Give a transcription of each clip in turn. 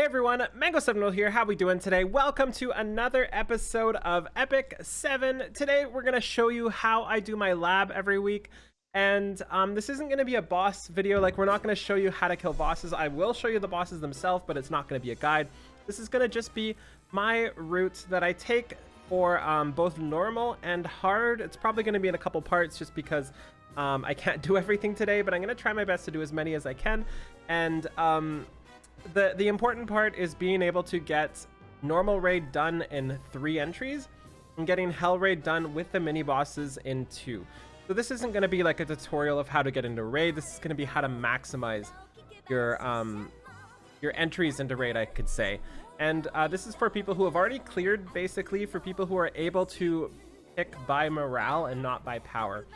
Hey everyone, Mango7 here. How we doing today? Welcome to another episode of Epic 7. Today we're going to show you how I do my lab every week. And this isn't going to be a boss video. Like, we're not going to show you how to kill bosses. I will show you the bosses themselves, but it's not going to be a guide. This is going to just be my route that I take for both normal and hard. It's probably going to be in a couple parts just because I can't do everything today, but I'm going to try my best to do as many as I can. And the important part is being able to get normal raid done in 3 entries and getting hell raid done with the mini bosses in 2. So this isn't going to be like a tutorial of how to get into raid. This is going to be how to maximize your entries into raid, I could say. And this is for people who have already cleared, basically for people who are able to pick by morale and not by power.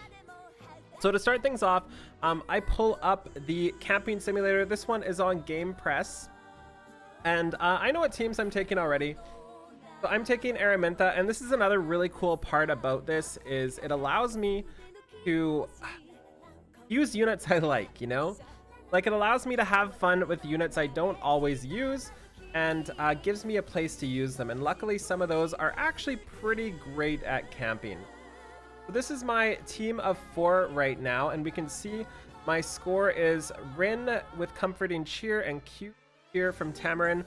So to start things off, I pull up the camping simulator. This one is on Game Press, and I know what teams I'm taking already. So I'm taking Araminta, and this is another really cool part about this is it allows me to use units I like, you know? Like, it allows me to have fun with units I don't always use, and gives me a place to use them. And luckily, some of those are actually pretty great at camping. This is my team of 4 right now, and we can see my score is Rin with Comforting Cheer and Cute Cheer from Tamarin.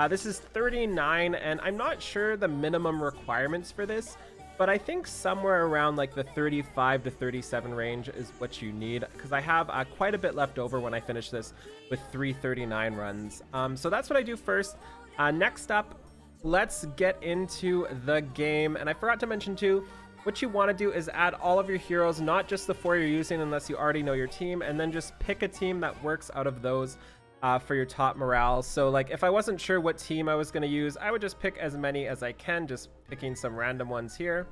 This is 39, and I'm not sure the minimum requirements for this, but I think somewhere around like the 35 to 37 range is what you need, because I have quite a bit left over when I finish this with 339 runs. So that's what I do first. Next up, let's get into the game. And I forgot to mention too, what you want to do is add all of your heroes, not just the 4 you're using unless you already know your team, and then just pick a team that works out of those for your top morale. So like, if I wasn't sure what team I was going to use, I would just pick as many as I can, just picking some random ones here.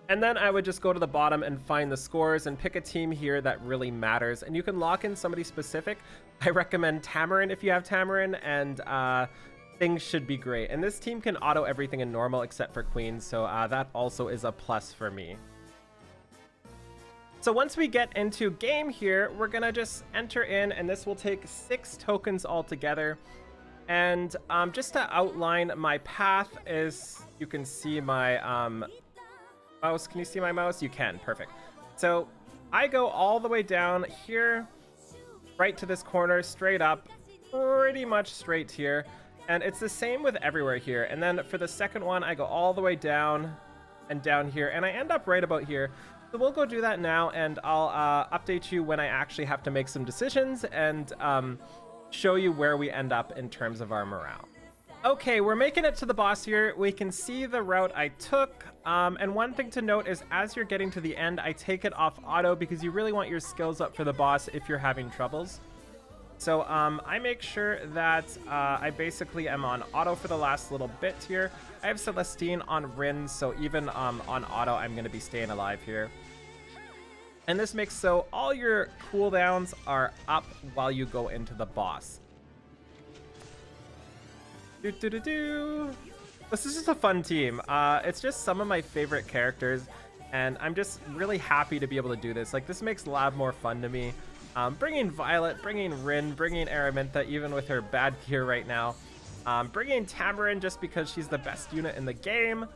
And then I would just go to the bottom and find the scores and pick a team here that really matters. And you can lock in somebody specific. I recommend Tamarin if you have Tamarin, and things should be great. And this team can auto everything in normal except for Queen, so that also is a plus for me. So once we get into game here, we're gonna just enter in, and this will take 6 tokens altogether. And just to outline my path, is you can see my mouse. Can you see my mouse? You can. Perfect. So I go all the way down here, right to this corner, straight up, pretty much straight here. And it's the same with everywhere here. And then for the second one, I go all the way down and down here, and I end up right about here. So we'll go do that now, and I'll update you when I actually have to make some decisions and show you where we end up in terms of our morale. Okay, we're making it to the boss here. We can see the route I took. And one thing to note is as you're getting to the end, I take it off auto because you really want your skills up for the boss if you're having troubles. So I make sure that I basically am on auto for the last little bit here. I have Celestine on Rin, so even on auto, I'm going to be staying alive here. And this makes so all your cooldowns are up while you go into the boss. This is just a fun team. It's just some of my favorite characters, and I'm just really happy to be able to do this. Like, this makes lab more fun to me. Bringing Violet, bringing Rin, bringing Araminta, even with her bad gear right now. Bringing Tamarin just because she's the best unit in the game.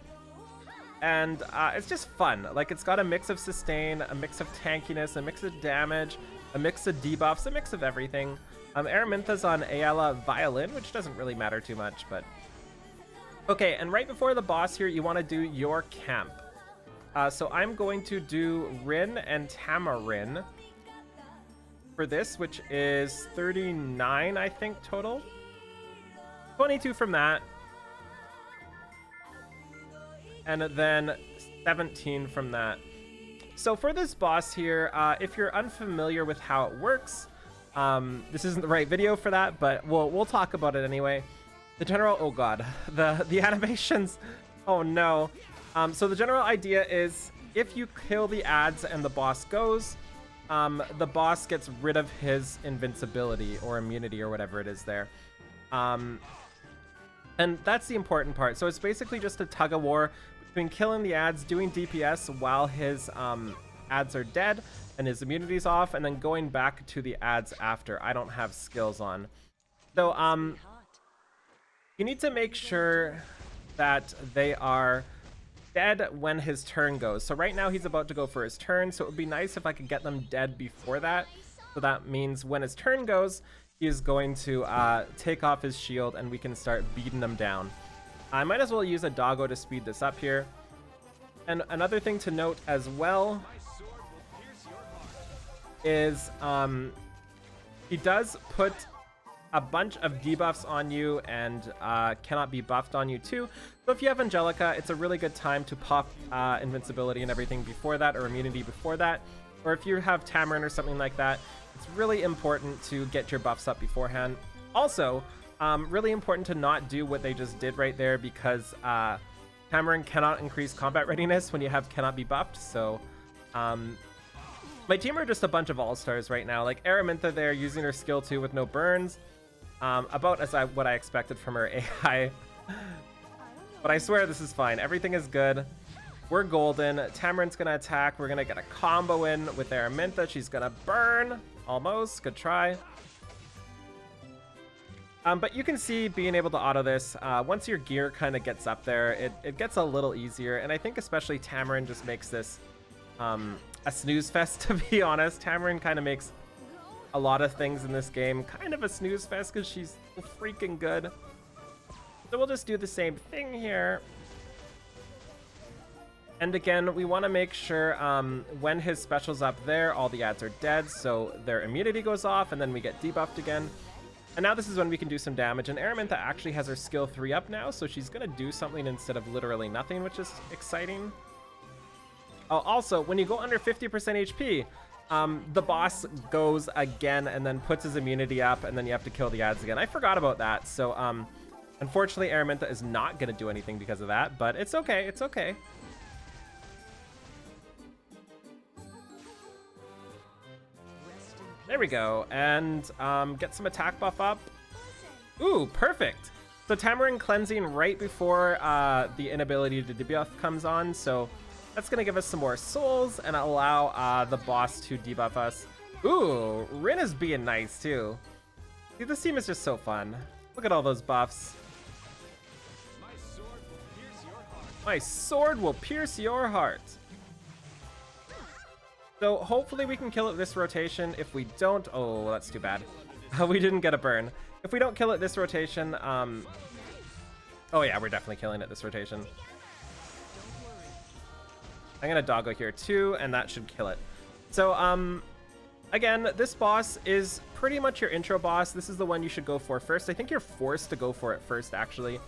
And it's just fun. Like, it's got a mix of sustain, a mix of tankiness, a mix of damage, a mix of debuffs, a mix of everything. Araminta's on Ayala Violin, which doesn't really matter too much, but... Okay, and right before the boss here, you want to do your camp. So I'm going to do Rin and Tamarin for this, which is 39, I think, total. 22 from that. And then 17 from that. So for this boss here, if you're unfamiliar with how it works, this isn't the right video for that, but we'll talk about it anyway. The general, oh god, the animations, oh no. So the general idea is if you kill the ads and the boss goes, the boss gets rid of his invincibility or immunity or whatever it is there. And that's the important part. So it's basically just a tug of war between killing the ads, doing DPS while his ads are dead and his immunity's off, and then going back to the ads after. I don't have skills on. So you need to make sure that they are dead when his turn goes. So right now he's about to go for his turn, so it would be nice if I could get them dead before that. So that means when his turn goes, he is going to take off his shield and we can start beating them down. I might as well use a doggo to speed this up here. And another thing to note as well is he does put a bunch of debuffs on you and cannot be buffed on you too. So if you have Angelica, it's a really good time to pop invincibility and everything before that, or immunity before that. Or if you have Tamarin or something like that, it's really important to get your buffs up beforehand. Also, really important to not do what they just did right there, because Tamarin cannot increase combat readiness when you have cannot be buffed. So my team are just a bunch of all-stars right now. Like Araminta there using her skill 2 with no burns. About as what I expected from her AI. But I swear this is fine. Everything is good. We're golden. Tamarin's gonna attack. We're gonna get a combo in with Araminta. She's gonna burn. Almost. Good try. But you can see being able to auto this, once your gear kind of gets up there, it gets a little easier. And I think especially Tamarin just makes this a snooze fest, to be honest. Tamarin kind of makes a lot of things in this game kind of a snooze fest because she's freaking good. So we'll just do the same thing here. And again, we want to make sure when his special's up there, all the ads are dead, so their immunity goes off, and then we get debuffed again. And now this is when we can do some damage. And Araminta actually has her skill 3 up now, so she's going to do something instead of literally nothing, which is exciting. Oh, also, when you go under 50% HP, the boss goes again and then puts his immunity up, and then you have to kill the ads again. I forgot about that, so unfortunately Araminta is not going to do anything because of that, but it's okay, it's okay. There we go, and get some attack buff up. Ooh, perfect. So Tamarin cleansing right before the inability to debuff comes on, so that's going to give us some more souls and allow the boss to debuff us. Ooh, Rin is being nice too. See, this team is just so fun. Look at all those buffs. My sword will pierce your heart. So hopefully we can kill it this rotation. If we don't, oh, that's too bad. We didn't get a burn. If we don't kill it this rotation, oh yeah, we're definitely killing it this rotation. I'm gonna doggo here too, and that should kill it. So again, this boss is pretty much your intro boss. This is the one you should go for first. I think you're forced to go for it first, actually.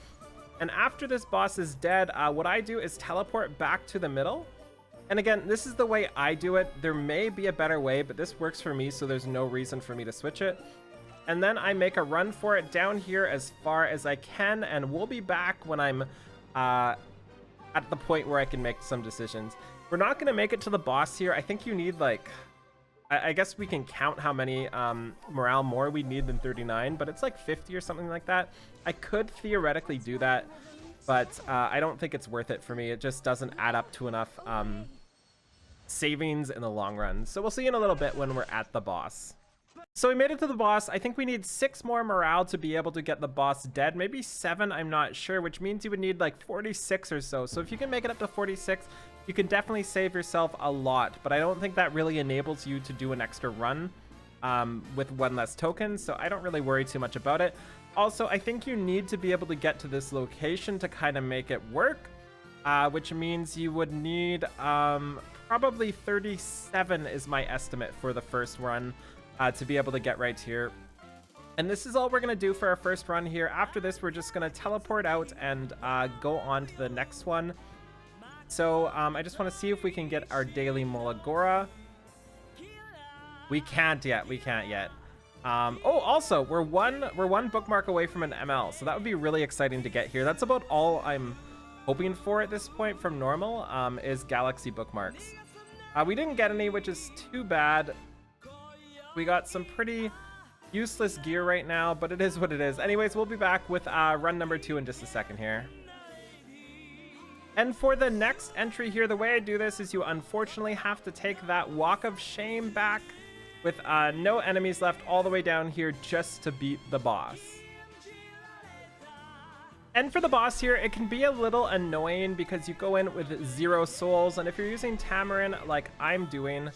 And after this boss is dead, what I do is teleport back to the middle. And again, this is the way I do it. There may be a better way, but this works for me, so there's no reason for me to switch it. And then I make a run for it down here as far as I can, and we'll be back when I'm at the point where I can make some decisions. We're not going to make it to the boss here. I think you need, like, I guess we can count how many morale more we need than 39, but it's like 50 or something like that. I could theoretically do that, but I don't think it's worth it for me. It just doesn't add up to enough savings in the long run. So we'll see in a little bit when we're at the boss. So we made it to the boss. I think we need 6 more morale to be able to get the boss dead. Maybe 7, I'm not sure, which means you would need like 46 or so. So if you can make it up to 46, you can definitely save yourself a lot. But I don't think that really enables you to do an extra run with 1 less token. So I don't really worry too much about it. Also, I think you need to be able to get to this location to kind of make it work, which means you would need probably 37 is my estimate for the first run. To be able to get right here. And this is all we're going to do for our first run here. After this, we're just going to teleport out and go on to the next one. So I just want to see if we can get our daily Molagora. We can't yet. We can't yet. Oh, also, we're one bookmark away from an ML. So that would be really exciting to get here. That's about all I'm hoping for at this point from normal is Galaxy bookmarks. We didn't get any, which is too bad. We got some pretty useless gear right now, but it is what it is. Anyways, we'll be back with run number 2 in just a second here. And for the next entry here, the way I do this is you unfortunately have to take that Walk of Shame back with no enemies left all the way down here just to beat the boss. And for the boss here, it can be a little annoying because you go in with 0 souls, and if you're using Tamarin like I'm doing,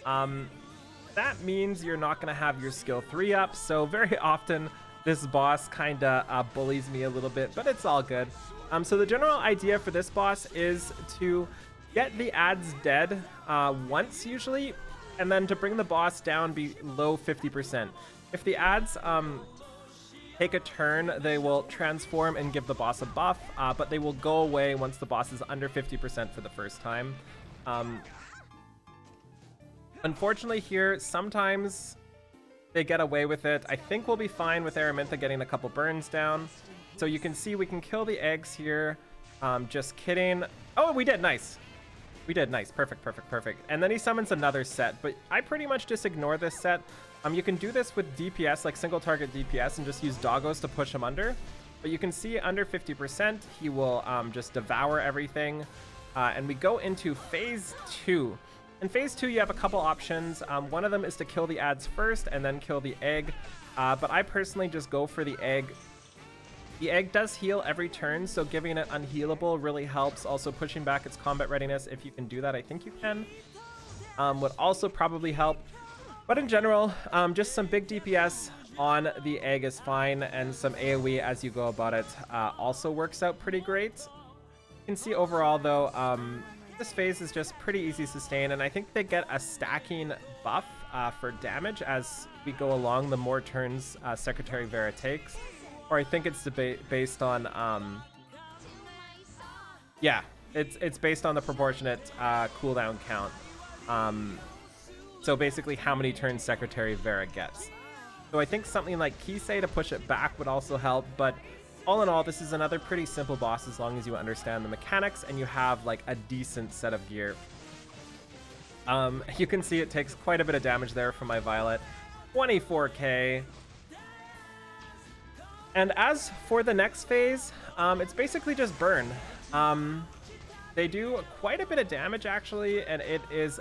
that means you're not going to have your skill 3 up, so very often this boss kind of bullies me a little bit, but it's all good. So the general idea for this boss is to get the ads dead once usually, and then to bring the boss down below 50%. If the ads take a turn, they will transform and give the boss a buff, but they will go away once the boss is under 50% for the first time. Unfortunately here, sometimes they get away with it. I think we'll be fine with Araminta getting a couple burns down. So you can see we can kill the eggs here. Just kidding. Oh, we did. Nice. We did. Nice. Perfect, perfect, perfect. And then he summons another set, but I pretty much just ignore this set. You can do this with DPS, like single target DPS, and just use doggos to push him under. But you can see under 50%, he will just devour everything. And we go into phase 2. In phase 2, you have a couple options. One of them is to kill the ads first and then kill the egg. But I personally just go for the egg. The egg does heal every turn, so giving it unhealable really helps. Also pushing back its combat readiness, if you can do that, I think you can, would also probably help. But in general, just some big DPS on the egg is fine, and some AoE as you go about it also works out pretty great. You can see overall though, this phase is just pretty easy to sustain, and I think they get a stacking buff for damage as we go along the more turns Secretary Vera takes. Or I think it's based on, yeah, it's based on the proportionate cooldown count. So basically how many turns Secretary Vera gets. So I think something like Kisei to push it back would also help, but all in all, this is another pretty simple boss as long as you understand the mechanics and you have like a decent set of gear. You can see it takes quite a bit of damage there from my Violet. 24k. And as for the next phase, it's basically just burn. They do quite a bit of damage actually, and it is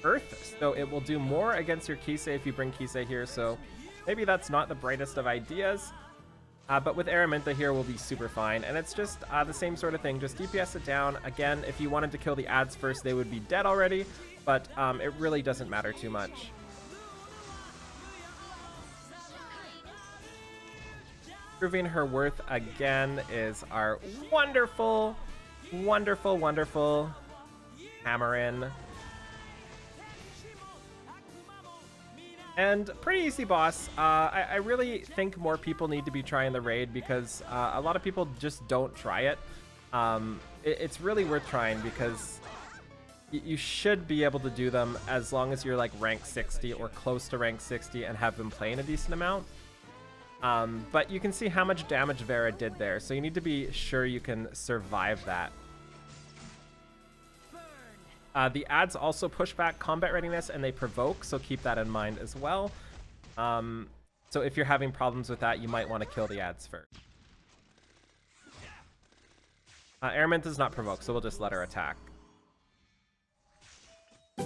Earth, so it will do more against your Kisei if you bring Kisei here, so maybe that's not the brightest of ideas. But with Araminta here, we'll be super fine. And it's just the same sort of thing. Just DPS it down. Again, if you wanted to kill the ads first, they would be dead already. But it really doesn't matter too much. Proving her worth again is our wonderful, wonderful, wonderful Tamarin. And pretty easy boss. I really think more people need to be trying the raid because a lot of people just don't try it. It's really worth trying because you should be able to do them as long as you're like rank 60 or close to rank 60 and have been playing a decent amount. But you can see how much damage Vera did there, so you need to be sure you can survive that. The ads also push back combat readiness and they provoke, so keep that in mind as well. So if you're having problems with that, you might want to kill the ads first. Araminta does not provoke, so we'll just let her attack.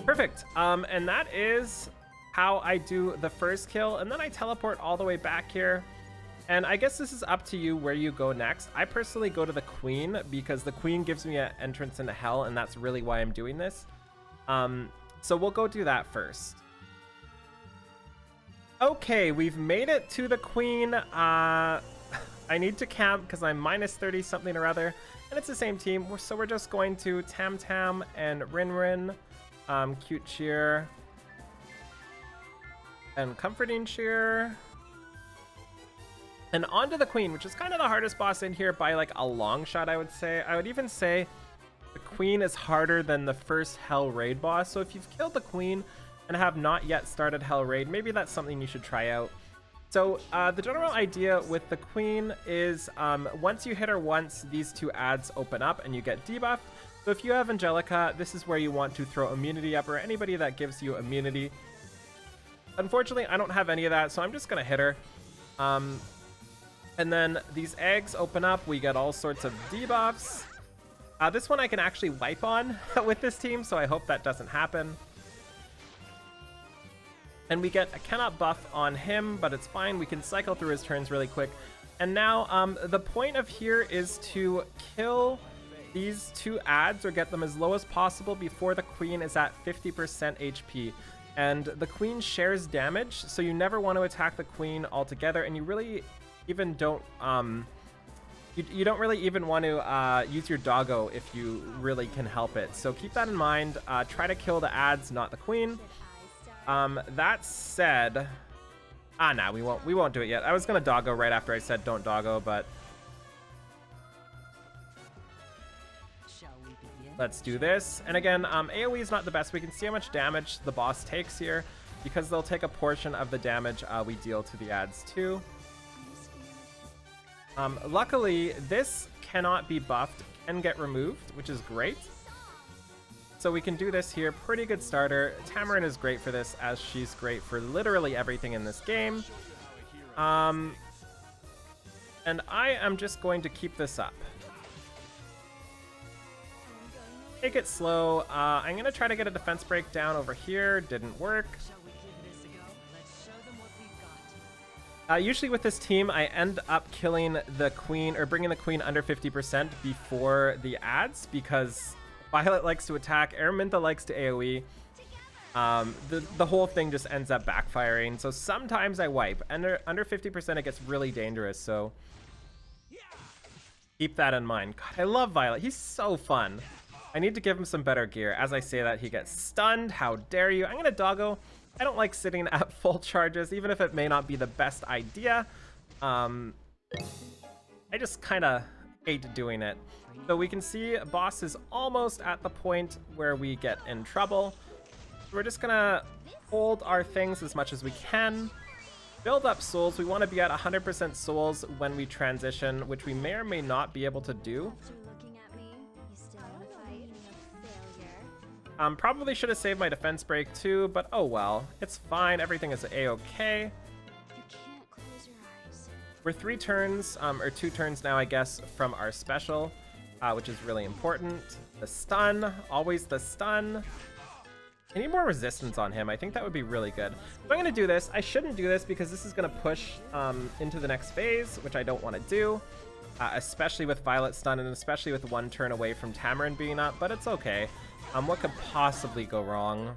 Perfect. And that is how I do the first kill, and then I teleport all the way back here. And I guess this is up to you where you go next. I personally go to the Queen because the Queen gives me an entrance into hell, and that's really why I'm doing this. So we'll go do that first. Okay, we've made it to the Queen. I need to camp because I'm minus 30 something or other, and it's the same team. So we're just going to Tam Tam and Rin, Cute Cheer, and Comforting Cheer. And on to the Queen, which is kind of the hardest boss in here by like a long shot, I would say. I would even say the Queen is harder than the first Hell Raid boss. So if you've killed the Queen and have not yet started Hell Raid, maybe that's something you should try out. So the general idea with the Queen is once you hit her once, these two ads open up and you get debuffed. So if you have Angelica, this is where you want to throw immunity up, or anybody that gives you immunity. Unfortunately, I don't have any of that, so I'm just going to hit her. And then these eggs open up. We get all sorts of debuffs. This one I can actually wipe on with this team, so I hope that doesn't happen. And we get a cannot buff on him, but it's fine. We can cycle through his turns really quick. And now the point of here is to kill these two ads or get them as low as possible before the queen is at 50% HP. And the queen shares damage, so you never want to attack the queen altogether, and you really even don't you don't really even want to use your doggo if you really can help it. So keep that in mind. Try to kill the ads, not the queen. That said, nah, we won't do it yet. I was gonna doggo right after I said don't doggo, but let's do this. And again, AoE is not the best. We can see how much damage the boss takes here because they'll take a portion of the damage we deal to the ads too. Luckily, this cannot be buffed and get removed, which is great. So we can do this here. Pretty good starter. Tamarin is great for this, as she's great for literally everything in this game. And I am just going to keep this up. Take it slow. I'm going to try to get a defense break down over here. Didn't work. Usually with this team, I end up killing the queen or bringing the queen under 50% before the ads because Violet likes to attack, Araminta likes to AoE. The whole thing just ends up backfiring. So sometimes I wipe. Under 50%, it gets really dangerous. So keep that in mind. God, I love Violet. He's so fun. I need to give him some better gear. As I say that, he gets stunned. How dare you? I'm going to doggo. I don't like sitting at full charges, even if it may not be the best idea. I just kind of hate doing it. So we can see boss is almost at the point where we get in trouble. We're just gonna hold our things as much as we can. Build up souls. We want to be at 100% souls when we transition, which we may or may not be able to do. Probably should have saved my defense break too, but oh well. It's fine. Everything is a-okay. We're 3 turns, or 2 turns now, I guess, from our special, which is really important. The stun. Always the stun. I need more resistance on him. I think that would be really good. So I'm going to do this. I shouldn't do this because this is going to push into the next phase, which I don't want to do. Especially with Violet stun and especially with 1 turn away from Tamarin being up, but it's okay. What could possibly go wrong?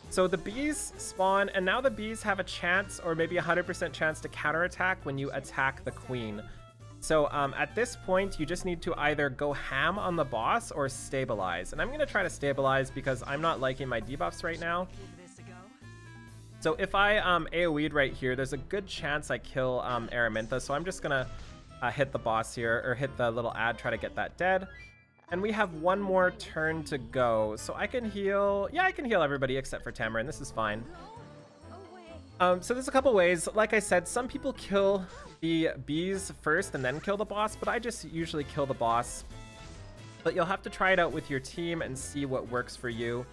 So the bees spawn, and now the bees have a chance, or maybe 100% chance to counterattack when you attack the queen. So at this point, you just need to either go ham on the boss or stabilize. And I'm going to try to stabilize because I'm not liking my debuffs right now. So if I AoE'd right here, there's a good chance I kill Araminta. So I'm just going to hit the boss here, or hit the little ad, try to get that dead. And we have 1 more turn to go. So I can heal... Yeah, I can heal everybody except for Tamarin. This is fine. So there's a couple ways. Like I said, some people kill the bees first and then kill the boss, but I just usually kill the boss. But you'll have to try it out with your team and see what works for you.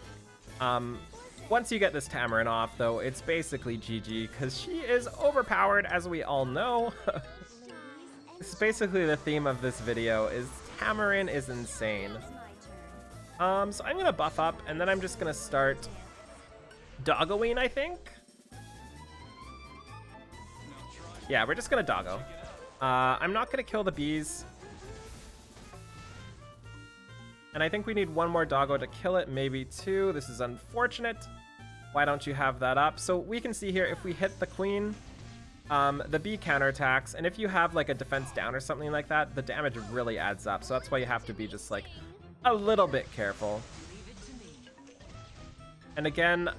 Once you get this Tamarin off, though, it's basically GG, because she is overpowered, as we all know. This is basically the theme of this video, is Tamarin is insane. So I'm gonna buff up, and then I'm just gonna start doggoing, I think. Yeah, we're just gonna doggo. I'm not gonna kill the bees. And I think we need 1 more doggo to kill it, maybe 2. This is unfortunate. Why don't you have that up? So we can see here, if we hit the queen, the bee counterattacks, and if you have like a defense down or something like that, the damage really adds up. So that's why you have to be just like a little bit careful. And again,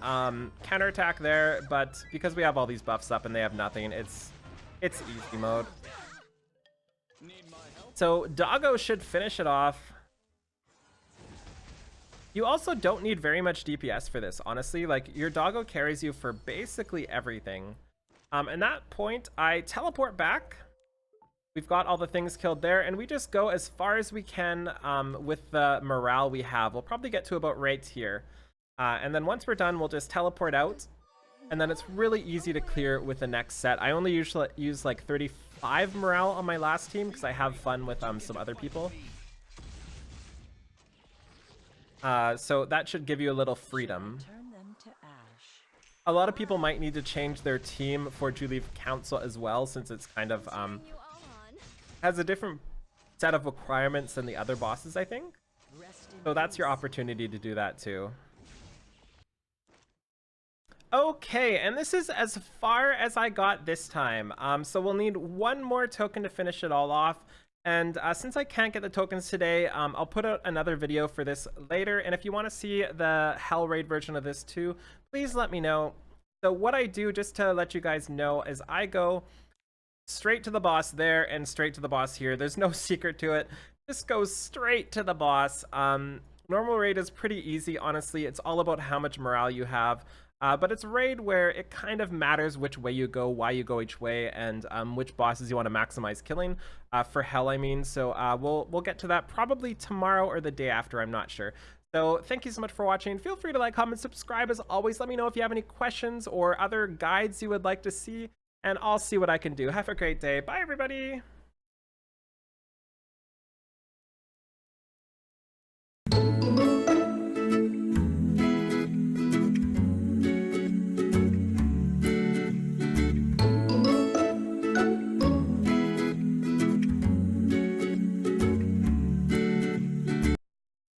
counterattack there, but because we have all these buffs up and they have nothing, it's easy mode. So doggo should finish it off. You also don't need very much DPS for this, honestly. Like, your doggo carries you for basically everything. At that point, I teleport back. We've got all the things killed there, and we just go as far as we can with the morale we have. We'll probably get to about right here. And then once we're done, we'll just teleport out. And then it's really easy to clear with the next set. I only usually use like 35 morale on my last team because I have fun with some other people. So that should give you a little freedom. a lot of people might need to change their team for Juleef Council as well, since it's kind of has a different set of requirements than the other bosses, I think. So that's your opportunity to do that too. Okay, and this is as far as I got this time. So we'll need one more token to finish it all off. And since I can't get the tokens today, I'll put out another video for this later. And if you want to see the Hell Raid version of this too, please let me know. So what I do, just to let you guys know, is I go straight to the boss there and straight to the boss here. There's no secret to it. Just go straight to the boss. Normal raid is pretty easy, honestly. It's all about how much morale you have. But it's a raid where it kind of matters which way you go, why you go each way, and which bosses you want to maximize killing. For Hell, I mean. So we'll get to that probably tomorrow or the day after, I'm not sure. So thank you so much for watching. Feel free to like, comment, subscribe as always. Let me know if you have any questions or other guides you would like to see, and I'll see what I can do. Have a great day. Bye, everybody.